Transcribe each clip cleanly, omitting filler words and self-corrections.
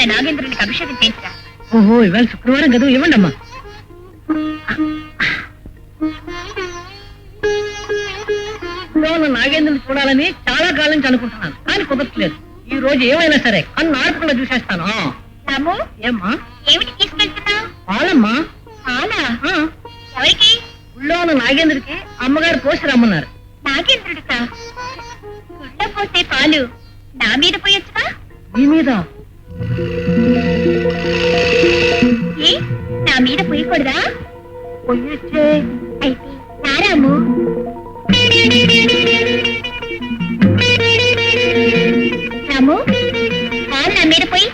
మన నాగేంద్రునికి అభిషేకం చేయించరా. ఓహో, ఇవాళ శుక్రవారం కదా, ఇవ్వండి అమ్మా. నాగేంద్రుని చూడాలని చాలా కాలం నుంచి అనుకుంటున్నాను, కానీ కుదరట్లేదు. ఈ రోజు ఏమైనా సరే కన్ను ఆర్పకుండా చూసేస్తాను. రాము, ఏమ్మా? ఏమిటి తీసుకెళ్తున్నావు? పాలమ్మా. పాలా? ఎవరికి? ఊళ్ళో ఉన్న నాగేంద్రుడికి అమ్మగారు పోసి రమ్మన్నారు. నాగేంద్రుడికా? గుళ్ళ పోసే పాలు నా మీద పోయొచ్చుగా? మీ మీద? ఏ, నా మీద పోయకూడదా? పోయొచ్చే. అయితే రారాము. రాము, పాలు నా మీద పోయి.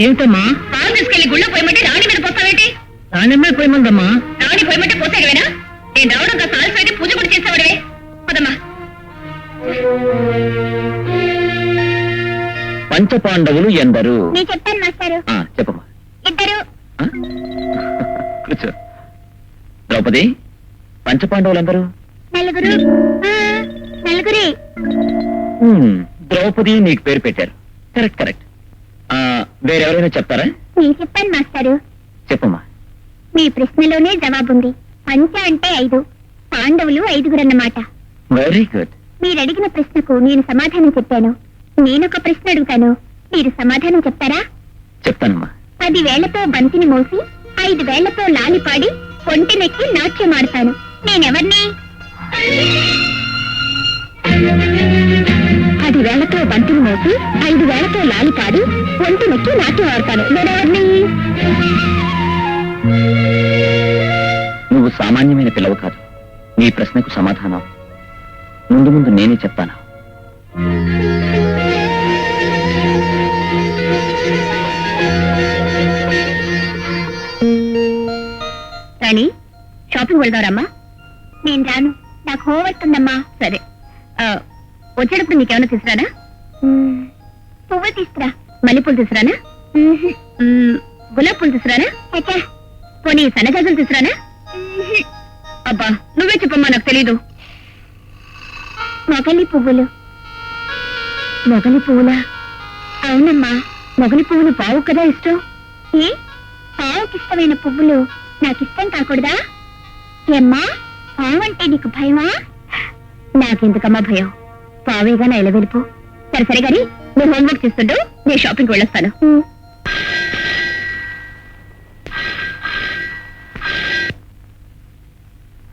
ఏమిటమ్మా? పాలు తీసుకెళ్లి గుళ్ళో పోయమంటే రాణి మీద పోతావేంటి? రాణిమ్మే పోయమందమ్మా. రాణి పోయమంటే పోసాగవేనా? నేను రావడం కాస్త ఆలస్యం అయితే పూజ కూడా చేసేవాడవే. పదమ్మా. పంచపాండవులు ఎందరు? నేను చెప్తాను మాస్టారు. చెప్పమ్మా. ఇద్దరు. కూర్చో. ద్రౌపది, పంచపాండవులు ఎందరు? నలుగురు. నలుగురే. ద్రౌపది నీకు పేరు పెట్టారు. Correct correct. వేరెవరైనా చెప్తారా? నేను చెప్పాను మాస్టారు. చెప్పమ్మా. మీ ప్రశ్నలోనే జవాబుంది. పంచ అంటే 5, పాండవులు 5గురు అన్నమాట. Very good. మీరు అడిగిన ప్రశ్నకు నేను సమాధానం చెప్పాను. నేనొక ప్రశ్న అడుగుతాను, మీరు సమాధానం చెప్తారా? చెప్తానమ్మా. 10 వేళ్లతో బంతిని మోసి 5 వేళ్లతో లాలిపాడి ఒంటినెక్కి నాట్యం ఆడతాను. నేనెవర్ని? 10 వేళ్లతో బంతిని మోసి 5 వేళ్లతో లాలిపాడి ఒంటినెక్కి నాట్యం ఆడతాను. నేనెవర్ని? నువ్వు సామాన్యమైన పిల్లవు కాదు. నీ ప్రశ్నకు సమాధానం ముందు ముందు నేనే చెప్తాను. రాణి, షాపింగ్ వెళ్దారమ్మా. నేను రాను, నాకు హోంవర్క్ ఉందమ్మా. సరే, వచ్చేటప్పుడు నీకేమైనా తీసుకురానా? పువ్వులు తీసుకురా. మల్లెపూలు తీసుకురానా? గులాబ్ పూలు తీసుకురానా? పోనీ సన్నజాజులు తీసుకురానా? అబ్బా, నువ్వే చెప్పమ్మా, నాకు తెలీదు. మొగలి పువ్వులు. మొగలి పువ్వులా? అవునమ్మా, మొగలి పువ్వులు పావు కదా ఇష్టం. ఏ, పావుకిష్టమైన పువ్వులు నాకిష్టం కాకూడదా? ఏమ్మా, పావు అంటే నీకు భయమా? నాకెందుకమ్మా భయం, పావేగా నా ఇలా వెళ్ళిపో. సరే సరే గాని నువ్వు హోంవర్క్ చేస్తుండు, నేను షాపింగ్కి వెళ్ళొస్తాను.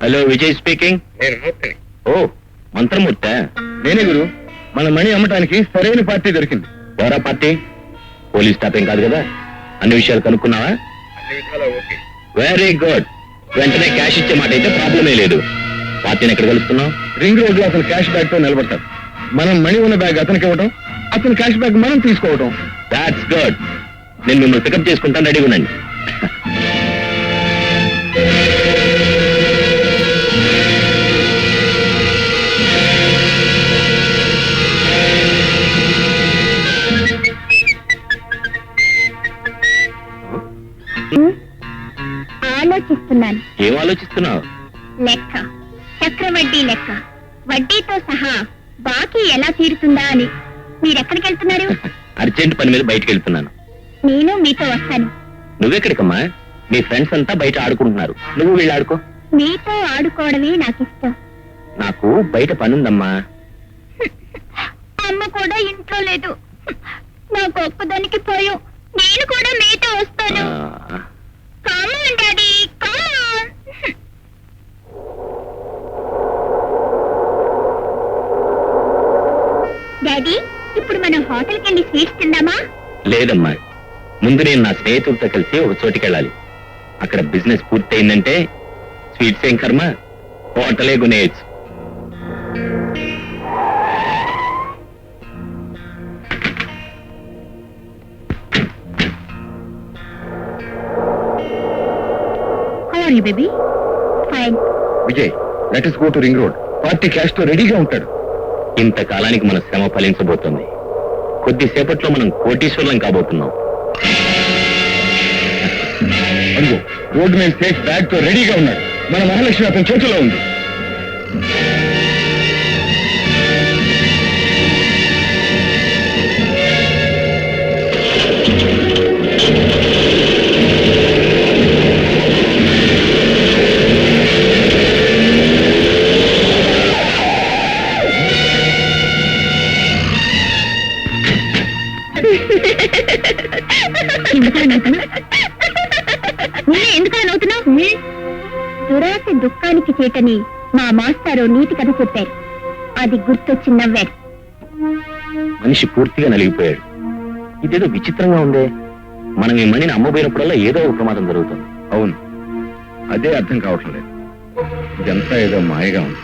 Hello, Vijay speaking. ఓ, మంత్రమూర్తి. నేనే గురు. మన మణి అమ్మటానికి సరైన పార్టీ దొరికింది. ఎవరా పార్టీ? పోలీస్ స్టాఫ్ ఏం కాదు కదా? అన్ని విషయాలు కనుక్కున్నావా? Very good. వెంటనే క్యాష్ ఇచ్చే మాట అయితే ప్రాబ్లమే లేదు. పార్టీని ఎక్కడ కలుస్తున్నావు? రింగ్ రోడ్ లో అతను క్యాష్ బ్యాగ్ తో నిలబడతాడు. మనం మణి ఉన్న బ్యాగ్ అతనికి ఇవ్వటం, అతని క్యాష్ బ్యాగ్ మనం తీసుకోవటం. That's good. నేను మిమ్మల్ని పికప్ చేసుకుంటాను, రెడీగా ఉండండి. ఆలోచిస్తున్నాను. ఏం ఆలోచిస్తున్నావు? లెక్క, చక్రవడ్డీ లెక్క, వడ్డీతో సహా బాకీ ఎలా తీరుతుందా అని. మీరెక్కడికి వెళ్తున్నారు? అర్జెంట్ పని మీద బయటకు వెళ్తున్నాను. నేను మీతో వస్తాను. నువ్వెక్కడికమ్మా? మీ ఫ్రెండ్స్ అంతా బయట ఆడుకుంటున్నారు, నువ్వు వెళ్ళి ఆడుకో. మీతో ఆడుకోవడమే నాకు ఇష్టం. నాకు బయట పనుందమ్మా. అమ్మ కూడా ఇంట్లో లేదు, నాకు ఒక్కదానికి పోయాం. నేను కూడా మీతో వస్తాను. Common daddy, common. డాడీ, ఇప్పుడు మనం హోటల్కి వెళ్ళి స్వీట్స్ తిందామా? లేదమ్మా, ముందు నేను నా స్నేహితులతో కలిసి ఒక చోటికి వెళ్ళాలి. అక్కడ బిజినెస్ పూర్తయిందంటే స్వీట్స్ ఏం కర్మ, హోటలే కొనేయచ్చు. Are you baby? Fine. Vijay, let us go to ring road. Party cash తో రెడీగా ఉంటాడు. ఇంతకాలానికి మన శ్రమ ఫలించబోతుంది. కొద్దిసేపట్లో మనం కోటీశ్వరులం కాబోతున్నాం. అదిగో రోడ్డు మీద సేఫ్ బ్యాగ్ తో రెడీగా ఉన్నాడు. మన మహాలక్ష్మి అతని చేతిలో ఉంది. ఎందుకలా నవ్వుతున్నావు? దురాశ దుఃఖానికి చేటని మా మాస్టారు నీతి కథ చెప్పారు. అది గుర్తొచ్చి నవ్వారు. మనిషి పూర్తిగా నలిగిపోయాడు. ఇదేదో విచిత్రంగా ఉందే. మనం ఈ మణిని అమ్మబోయినప్పుడల్లా ఏదో ఒక ప్రమాదం జరుగుతుంది. అవును, అదే అర్థం కావటం లేదు. ఇదంతా ఏదో మాయగా ఉంది.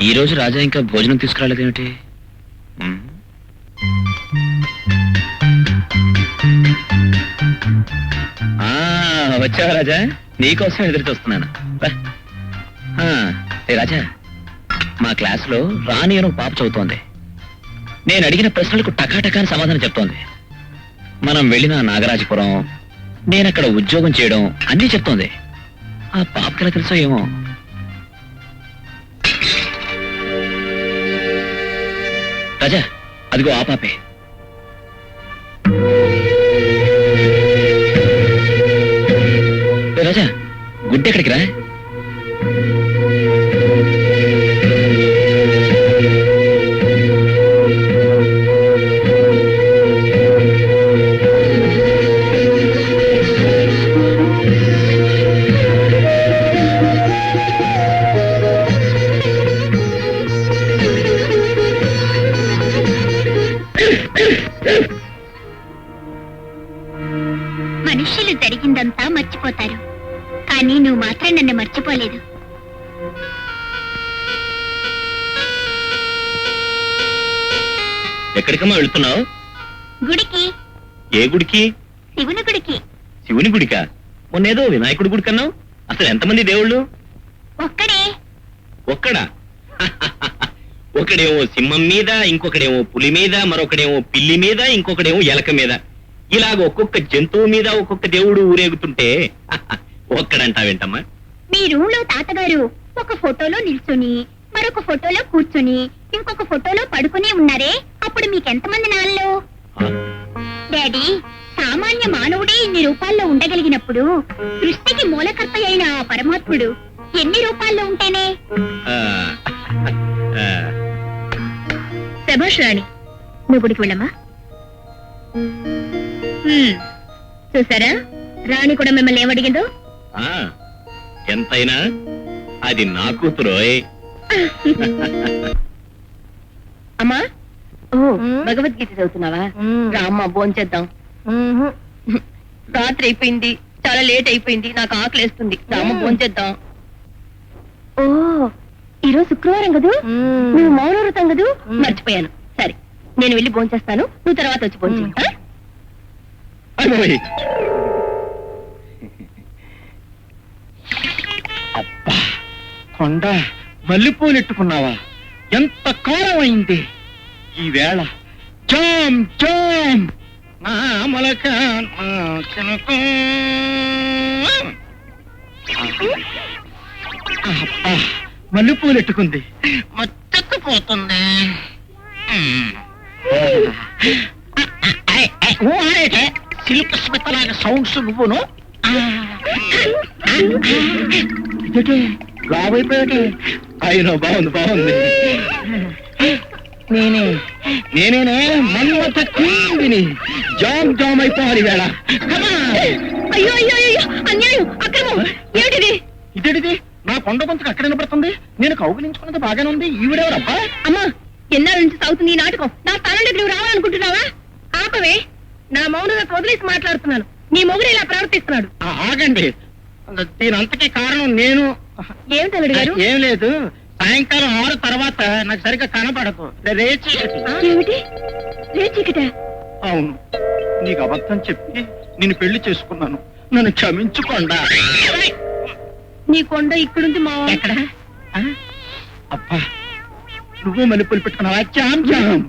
ఈ రోజు రాజా ఇంకా భోజనం తీసుకురాలేదేమిటి? వచ్చావా రాజా? నీకోసం ఎదురు చూస్తున్నాను. రాజా, మా క్లాసులో రాణి అని ఒక పాప చదువుతోంది. నేను అడిగిన ప్రశ్నలకు టకాటకాని సమాధానం చెప్తోంది. మనం వెళ్ళిన నాగరాజపురం, నేనక్కడ ఉద్యోగం చేయడం అన్నీ చెప్తోంది. ఆ పాపకి తెలుసో ఏమో. రాజా, అదిగో ఆ పాపే. రాజా, గుడ్డెక్కడికి రా. మనుషులు జరిగిందంతా మర్చిపోతారు, కానీ నువ్వు మాత్రం నన్ను మర్చిపోలేదు. ఎక్కడికమ్మా వెళుతున్నావు? గుడికి. ఏ గుడికి? శివుని గుడికి. శివుని గుడికా? మొన్నేదో వినాయకుడి గుడి కన్నావు. అసలు ఎంతమంది దేవుళ్ళు? ఒక్కడే. ఒక్కడా? ఒకడేమో సింహం మీద, ఇంకొకడేమో పులి మీద, మరొకడేమో పిల్లి మీద, ఇంకొకడేమో ఎలక మీద. ఇలాగ ఒక్కొక్క జంతువు మీద ఒక్కొక్క దేవుడు ఊరేగుతుంటే ఒక్కడంటావేంటమ్మా? మీ రూమ్ లో తాతగారు ఒక ఫోటోలో నిల్చుని, మరొక ఫోటోలో కూర్చుని, ఇంకొక ఫోటోలో పడుకుని ఉన్నారే, అప్పుడు మీకెంతమంది నాన్నలు? డాడీ, సామాన్య మానవుడే ఇన్ని రూపాల్లో ఉండగలిగినప్పుడు సృష్టికి మూలకర్త అయిన ఆ పరమాత్ముడు ఎన్ని రూపాల్లో ఉంటేనే? శభాష్ రాణి, నువ్వు గుడికి వెళ్ళమ్మా. చూసారా, రాణి కూడా మిమ్మల్ని ఏమడిగిందో? ఎంతైనా అది నా కూతురోయ్. అమ్మా, భగవద్గీత చదువుతున్నావా? రామ్మ, భోంచేద్దాం. రాత్రి అయిపోయింది, చాలా లేట్ అయిపోయింది, నాకు ఆకలి వేస్తుంది. రామ్మ, భోంచేద్దాం. ఓ, ఈరోజు శుక్రవారం కదూ, నువ్వు మౌనవ్రతం కదూ, మర్చిపోయాను. సరే, నేను వెళ్ళి భోంచేస్తాను, నువ్వు తర్వాత వచ్చి భోంచే. అబ్బా, కొండ మల్లెపూలెట్టుకున్నావా? ఎంత కాలం అయింది. ఈవేళ జామ్ జామ్ మల్లెపూలెట్టుకుంది, మచ్చకపోతుంది. సిల్క్ స్మితలాగా సౌండ్స్ నువ్వును. ఇదే లావైపోయాటే. అయినా బాగుంది, బాగుంది. నేనేనే మన్మథ క్వీన్ని. జామ్ జామ్ అయిపోవాలి వేళ. అయ్యో అయ్యో అయ్యో, అన్యాయం, అక్రమం. ఏమిటిది? ఇదేటిది? నా కొండ గొంతుకు అక్కడ వినపడుతుంది. నేను కౌగిలించుకున్నది బాగానే ఉంది. ఈవిడెవరబ్బా? అమ్మా, ఎన్నాళ్ళ నుంచి సాగుతుంది ఈ నాటకం? నా స్థానంలోకి నువ్వు రావాలనుకుంటున్నావా? ఆపవే, నా మౌనంగా వదిలేసి మాట్లాడుతున్నాను. నీ మొగుడు ఇలా ప్రవర్తిస్తున్నాడు. ఆగండి, దీనంతకీ కారణం నేను. ఏమిటి అల్లుడు గారు? ఏం లేదు, సాయంకాలం 6 తర్వాత నాకు సరిగ్గా కనపడదు రేచి. ఏమిటి రేచికట? అవును, నీకు అబద్ధం చెప్పి నిన్ను పెళ్లి చేసుకున్నాను, నన్ను క్షమించుకోండా. నీ కొండ ఇక్కడుంది మా ఎక్కడ? అబ్బా, నువ్వు మల్లెపూలు పెట్టుకున్నావా? చాం చాం.